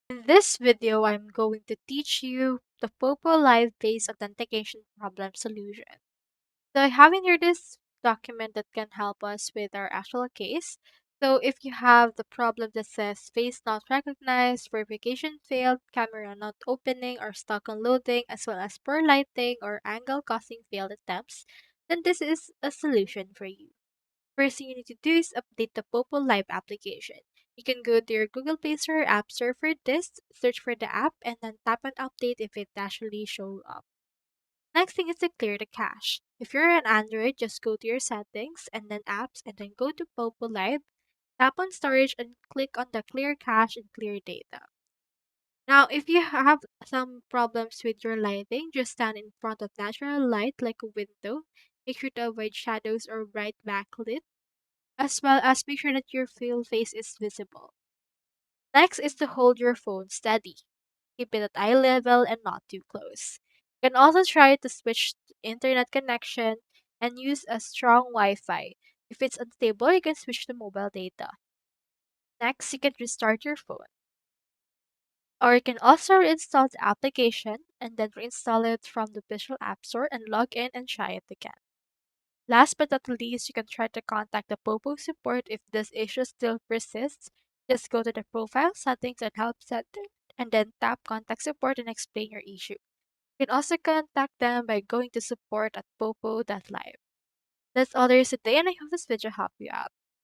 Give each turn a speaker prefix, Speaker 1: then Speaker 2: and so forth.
Speaker 1: In this video, I'm going to teach you the Poppo live-based authentication problem solution. So I have in here this document that can help us with our actual case. So if you have the problem that says face not recognized, verification failed, camera not opening, or stuck on loading, as well as poor lighting or angle causing failed attempts, then this is a solution for you. First thing you need to do is update the Poppo Live application. You can go to your Google Play Store or App Store for this, search for the app, and then tap on update if it actually shows up. Next thing is to clear the cache. If you're on Android, just go to your settings and then apps and then go to Poppo Live, tap on storage and click on the clear cache and clear data. Now, if you have some problems with your lighting, just stand in front of natural light like a window. Make sure to avoid shadows or bright backlit as well as make sure that your full face is visible. Next is to hold your phone steady. Keep it at eye level and not too close. You can also try to switch to internet connection and use a strong Wi-Fi. If it's unstable, you can switch to mobile data. Next, you can restart your phone. Or you can also reinstall the application and then reinstall it from the Visual App Store and log in and try it again. Last but not least, you can try to contact the Poppo support if this issue still persists. Just go to the profile settings and help center and then tap contact support and explain your issue. You can also contact them by going to support at popo.live. That's all there is today, and I hope this video helped you out.